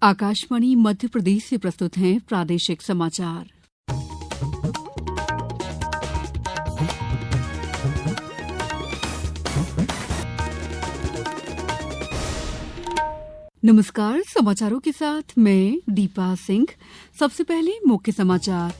आकाशवाणी मध्य प्रदेश से प्रस्तुत हैं प्रादेशिक समाचार। नमस्कार, समाचारों के साथ मैं दीपा सिंह। सबसे पहले मुख्य समाचार।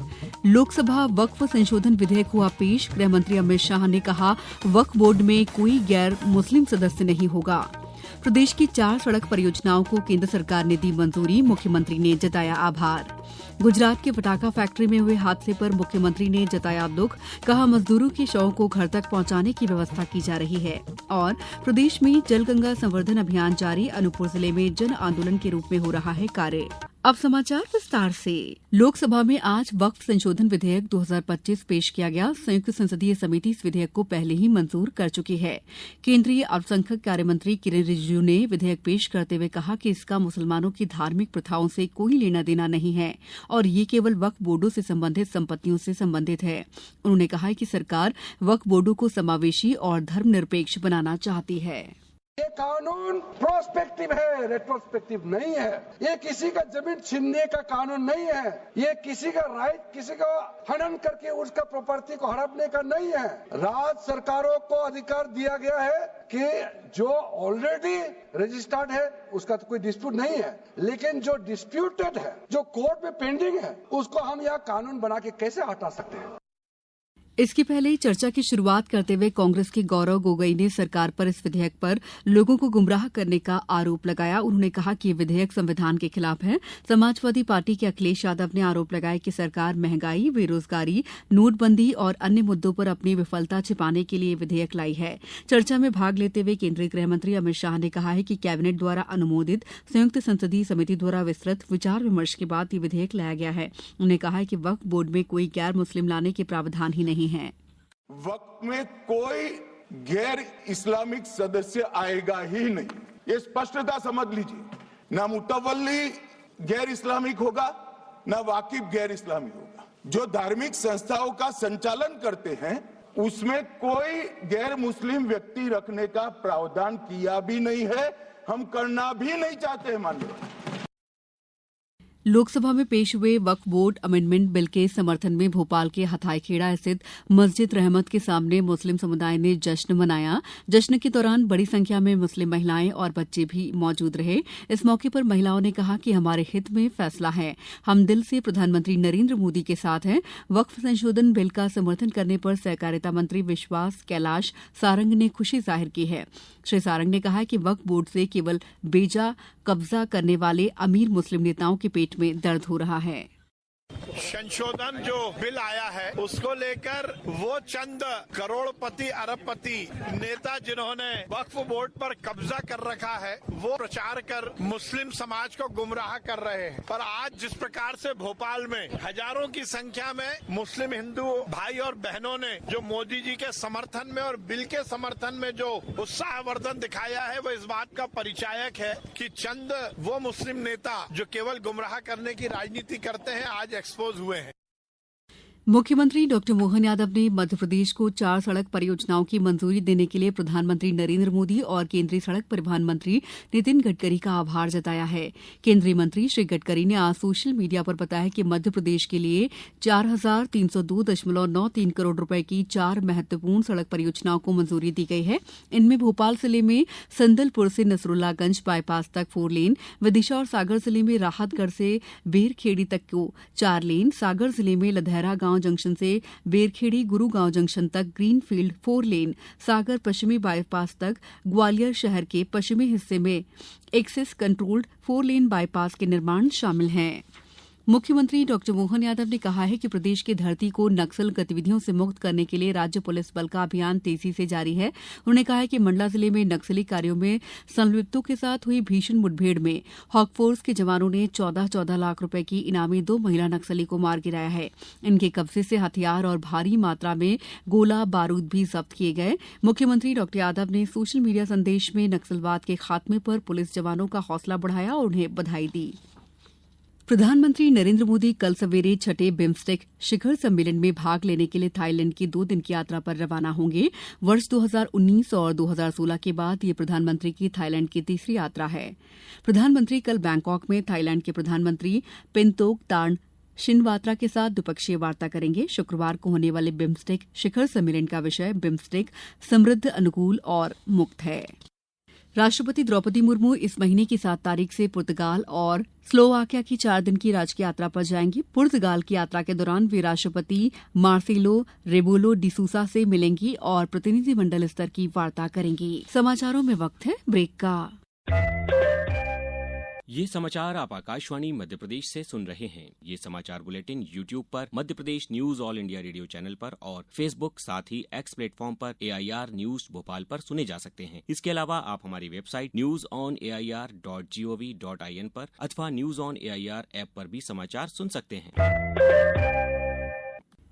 लोकसभा वक्फ संशोधन विधेयक हुआ पेश। गृह मंत्री अमित शाह ने कहा, वक्फ बोर्ड में कोई गैर मुस्लिम सदस्य नहीं होगा। प्रदेश की 4 सड़क परियोजनाओं को केंद्र सरकार ने दी मंजूरी। मुख्यमंत्री ने जताया आभार। गुजरात के पटाखा फैक्ट्री में हुए हादसे पर मुख्यमंत्री ने जताया दुख। कहा, मजदूरों के शवों को घर तक पहुंचाने की व्यवस्था की जा रही है। और प्रदेश में जलगंगा संवर्धन अभियान जारी। अनूपपुर जिले में जन आंदोलन के रूप में हो रहा है कार्य। अब समाचार विस्तार से। लोकसभा में आज वक्फ संशोधन विधेयक 2025 पेश किया गया। संयुक्त संसदीय समिति इस विधेयक को पहले ही मंजूर कर चुकी है। केंद्रीय अल्पसंख्यक कार्य मंत्री किरेन रिजिजू ने विधेयक पेश करते हुए कहा कि इसका मुसलमानों की धार्मिक प्रथाओं से कोई लेना देना नहीं है और ये केवल वक्फ बोर्डों से संबंधित संपत्तियों से संबंधित है। उन्होंने कहा कि सरकार वक्फ बोर्डों को समावेशी और धर्मनिरपेक्ष बनाना चाहती है। ये कानून प्रोस्पेक्टिव है, रेट्रोस्पेक्टिव नहीं है। ये किसी का जमीन छीनने का कानून नहीं है। ये किसी का राइट, किसी का हनन करके उसका प्रॉपर्टी को हड़पने का नहीं है। राज्य सरकारों को अधिकार दिया गया है कि जो ऑलरेडी रजिस्टर्ड है उसका तो कोई डिस्प्यूट नहीं है, लेकिन जो डिस्प्यूटेड है, जो कोर्ट में पेंडिंग है, उसको हम यह कानून बना के कैसे हटा सकते हैं। इसके पहले चर्चा की शुरुआत करते हुए कांग्रेस के गौरव गोगोई ने सरकार पर इस विधेयक पर लोगों को गुमराह करने का आरोप लगाया। उन्होंने कहा कि ये विधेयक संविधान के खिलाफ है। समाजवादी पार्टी के अखिलेश यादव ने आरोप लगाया कि सरकार महंगाई, बेरोजगारी, नोटबंदी और अन्य मुद्दों पर अपनी विफलता छिपाने के लिए विधेयक लाई है। चर्चा में भाग लेते हुए केंद्रीय गृह मंत्री अमित शाह ने कहा है कि कैबिनेट द्वारा अनुमोदित संयुक्त संसदीय समिति द्वारा विस्तृत विचार विमर्श के बाद ये विधेयक लाया गया है। उन्होंने कहा कि वक्फ बोर्ड में कोई गैर मुस्लिम लाने के प्रावधान ही नहीं है। वक्त में कोई गैर इस्लामिक सदस्य आएगा ही नहीं, ये स्पष्टता समझ लीजिए। ना मुतवल्ली गैर इस्लामिक होगा, ना वाकिफ गैर इस्लामी होगा। जो धार्मिक संस्थाओं का संचालन करते हैं उसमें कोई गैर मुस्लिम व्यक्ति रखने का प्रावधान किया भी नहीं है, हम करना भी नहीं चाहते हैं। माननीय लोकसभा में पेश हुए वक्फ बोर्ड अमेंडमेंट बिल के समर्थन में भोपाल के हथाईखेड़ा स्थित मस्जिद रहमत के सामने मुस्लिम समुदाय ने जश्न मनाया। जश्न के दौरान बड़ी संख्या में मुस्लिम महिलाएं और बच्चे भी मौजूद रहे। इस मौके पर महिलाओं ने कहा कि हमारे हित में फैसला है, हम दिल से प्रधानमंत्री नरेंद्र मोदी के साथ हैं। वक्फ संशोधन बिल का समर्थन करने पर सहकारिता मंत्री विश्वास कैलाश सारंग ने खुशी जाहिर की है। श्री सारंग ने कहा कि वक्फ बोर्ड से केवल बेजा कब्जा करने वाले अमीर मुस्लिम नेताओं के पेट में दर्द हो रहा है। संशोधन जो बिल आया है उसको लेकर वो चंद करोड़पति अरबपति नेता जिन्होंने वक्फ बोर्ड पर कब्जा कर रखा है वो प्रचार कर मुस्लिम समाज को गुमराह कर रहे हैं। पर आज जिस प्रकार से भोपाल में हजारों की संख्या में मुस्लिम हिंदू भाई और बहनों ने जो मोदी जी के समर्थन में और बिल के समर्थन में जो उत्साहवर्धन दिखाया है वो इस बात का परिचायक है कि चंद वो मुस्लिम नेता जो केवल गुमराह करने की राजनीति करते हैं आज एक्सपोज हुए हैं। मुख्यमंत्री डॉ मोहन यादव ने मध्य प्रदेश को 4 सड़क परियोजनाओं की मंजूरी देने के लिए प्रधानमंत्री नरेंद्र मोदी और केंद्रीय सड़क परिवहन मंत्री नितिन गडकरी का आभार जताया है। केंद्रीय मंत्री श्री गडकरी ने आज सोशल मीडिया पर बताया कि मध्य प्रदेश के लिए 4,302.93 करोड़ रुपए की 4 महत्वपूर्ण सड़क परियोजनाओं को मंजूरी दी गई है। इनमें भोपाल जिले में संदलपुर से नसरुल्लागंज बाईपास तक 4 लेन, विदिशा और सागर जिले में राहतगढ़ से बेरखेड़ी तक को 4 लेन, सागर जिले में लधैरा गांव जंक्शन से बेरखेड़ी गुरुगांव जंक्शन तक ग्रीनफील्ड 4 लेन, सागर पश्चिमी बाईपास तक ग्वालियर शहर के पश्चिमी हिस्से में एक्सेस कंट्रोल्ड 4 लेन बाईपास के निर्माण शामिल हैं। मुख्यमंत्री डॉ मोहन यादव ने कहा है कि प्रदेश की धरती को नक्सल गतिविधियों से मुक्त करने के लिए राज्य पुलिस बल का अभियान तेजी से जारी है। उन्होंने कहा है कि मंडला जिले में नक्सली कार्यों में संलिप्तों के साथ हुई भीषण मुठभेड़ में हॉकफोर्स के जवानों ने 14 लाख रुपए की इनामी 2 महिला नक्सली को मार गिराया है। इनके कब्जे से हथियार और भारी मात्रा में गोला बारूद भी जब्त किए गए। मुख्यमंत्री डॉ यादव ने सोशल मीडिया संदेश में नक्सलवाद के खात्मे पर पुलिस जवानों का हौसला बढ़ाया और उन्हें बधाई दी। प्रधानमंत्री नरेंद्र मोदी कल सवेरे छठे बिम्स्टेक शिखर सम्मेलन में भाग लेने के लिए थाईलैंड की 2 दिन की यात्रा पर रवाना होंगे। वर्ष 2019 और 2016 के बाद ये प्रधानमंत्री की थाईलैंड की तीसरी यात्रा है। प्रधानमंत्री कल बैंकॉक में थाईलैंड के प्रधानमंत्री पेंटोक तार्न शिनवात्रा के साथ द्विपक्षीय वार्ता करेंगे। शुक्रवार को होने वाले बिम्स्टेक शिखर सम्मेलन का विषय बिम्स्टेक समृद्ध, अनुकूल और मुक्त है। राष्ट्रपति द्रौपदी मुर्मू इस महीने की 7 तारीख से पुर्तगाल और स्लोवाकिया की 4 दिन की राजकीय यात्रा पर जाएंगी। पुर्तगाल की यात्रा के दौरान वे राष्ट्रपति मार्सेलो रेबोलो डी सूसा से मिलेंगी और प्रतिनिधिमंडल स्तर की वार्ता करेंगी। समाचारों में वक्त है ब्रेक का। ये समाचार आप आकाशवाणी मध्य प्रदेश से सुन रहे हैं। ये समाचार बुलेटिन YouTube पर, Madhya Pradesh news All India Radio channel पर और Facebook साथ ही X प्लेटफॉर्म पर AIR न्यूज भोपाल पर सुने जा सकते हैं। इसके अलावा आप हमारी वेबसाइट newsonair.gov.in पर अथवा न्यूज ऑन AIR ऐप पर भी समाचार सुन सकते हैं।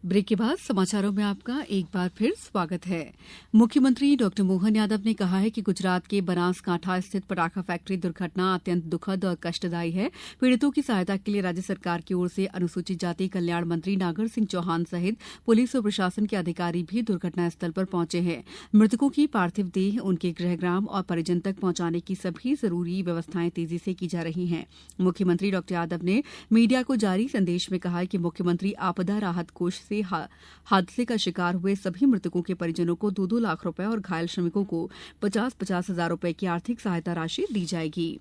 ब्रेक के बाद समाचारों में आपका एक बार फिर स्वागत है। मुख्यमंत्री डॉक्टर मोहन यादव ने कहा है कि गुजरात के बनासकांठा स्थित पटाखा फैक्ट्री दुर्घटना अत्यंत दुखद और कष्टदायी है। पीड़ितों की सहायता के लिए राज्य सरकार की ओर से अनुसूचित जाति कल्याण मंत्री नागर सिंह चौहान सहित पुलिस और प्रशासन के अधिकारी भी दुर्घटना स्थल पर पहुंचे हैं। मृतकों की पार्थिव देह उनके गृहग्राम और परिजन तक पहुंचाने की सभी जरूरी व्यवस्थाएं तेजी से की जा रही हैं। मुख्यमंत्री डॉक्टर यादव ने मीडिया को जारी संदेश में कहा कि मुख्यमंत्री आपदा राहत कोष से हादसे का शिकार हुए सभी मृतकों के परिजनों को 2-2 लाख रुपए और घायल श्रमिकों को 50-50 हजार रुपए की आर्थिक सहायता राशि दी जाएगी।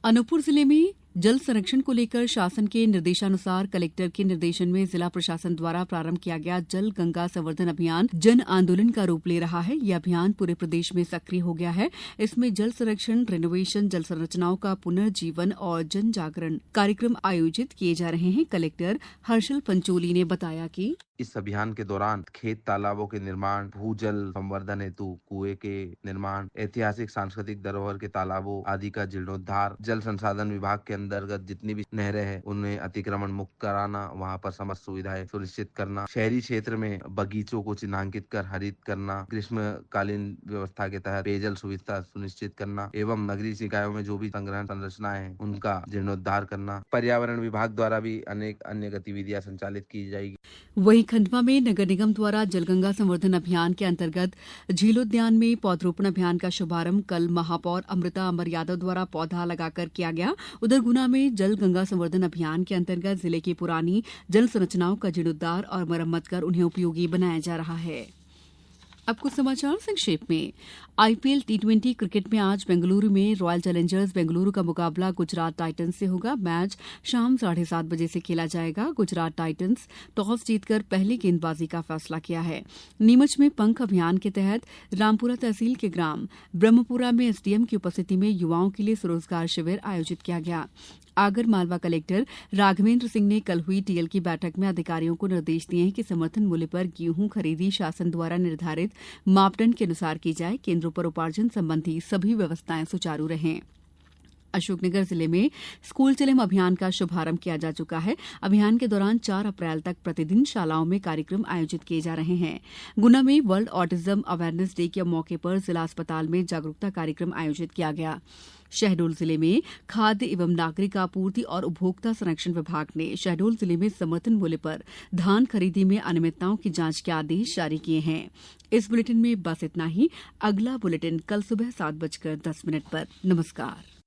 अनूपपुर जिले में जल संरक्षण को लेकर शासन के निर्देशानुसार कलेक्टर के निर्देशन में जिला प्रशासन द्वारा प्रारंभ किया गया जल गंगा संवर्धन अभियान जन आंदोलन का रूप ले रहा है। यह अभियान पूरे प्रदेश में सक्रिय हो गया है। इसमें जल संरक्षण, रिनोवेशन, जल संरचनाओं का पुनर्जीवन और जन जागरण कार्यक्रम आयोजित किए जा रहे हैं। कलेक्टर हर्षल पंचोली ने बताया कि इस अभियान के दौरान खेत तालाबों के निर्माण, भूजल संवर्धन हेतु कुएं के निर्माण, ऐतिहासिक सांस्कृतिक धरोहर के तालाबों आदि का जीर्णोद्धार, जल संसाधन विभाग के अंतर्गत जितनी भी नहरें हैं उन्हें अतिक्रमण मुक्त कराना, वहां पर समस्त सुविधाएं सुनिश्चित करना, शहरी क्षेत्र में बगीचों को चिन्हांकित कर हरित करना, ग्रीष्मकालीन व्यवस्था के तहत पेयजल सुविधा सुनिश्चित करना एवं नगरीय निकायों में जो भी संग्रहण संरचनाएं हैं उनका जीर्णोद्धार करना। पर्यावरण विभाग द्वारा भी अनेक अन्य गतिविधियां संचालित की जाएगी। वहीं खंडवा में नगर निगम द्वारा जलगंगा संवर्धन अभियान के अंतर्गत झीलोद्यान में पौधरोपण अभियान का शुभारंभ कल महापौर अमृता अमर यादव द्वारा पौधा लगाकर किया गया। उधर गुना में जल गंगा संवर्धन अभियान के अंतर्गत जिले की पुरानी जल संरचनाओं का जीर्णोद्धार और मरम्मत कर उन्हें उपयोगी बनाया जा रहा है। अब कुछ समाचार संक्षेप में। आईपीएल टी20 क्रिकेट में आज बेंगलुरु में रॉयल चैलेंजर्स बेंगलुरु का मुकाबला गुजरात टाइटंस से होगा। मैच शाम 7:30 बजे से खेला जाएगा। गुजरात टाइटंस टॉस जीतकर पहले गेंदबाजी का फैसला किया है। नीमच में पंख अभियान के तहत रामपुरा तहसील के ग्राम ब्रह्मपुरा में एसडीएम की उपस्थिति में युवाओं के लिए स्वरोजगार शिविर आयोजित किया गया। आगर मालवा कलेक्टर राघवेंद्र सिंह ने कल हुई टीएल की बैठक में अधिकारियों को निर्देश दिए हैं कि समर्थन मूल्य पर गेहूं खरीदी शासन द्वारा निर्धारित मापदंड के अनुसार की जाए। केंद्रों पर उपार्जन संबंधी सभी व्यवस्थाएं सुचारू रहें। अशोकनगर जिले में स्कूल चलें अभियान का शुभारंभ किया जा चुका है। अभियान के दौरान 4 अप्रैल तक प्रतिदिन शालाओं में कार्यक्रम आयोजित किए जा रहे हैं। गुना में वर्ल्ड ऑटिज्म अवेयरनेस डे के मौके पर जिला अस्पताल में जागरूकता कार्यक्रम आयोजित किया गया। शहडोल जिले में खाद्य एवं नागरिक आपूर्ति और उपभोक्ता संरक्षण विभाग ने शहडोल जिले में समर्थन मूल्य पर धान खरीदी में अनियमितताओं की जांच के आदेश जारी किए हैं। इस बुलेटिन में बस इतना ही। अगला बुलेटिन कल सुबह 7:10 पर। नमस्कार।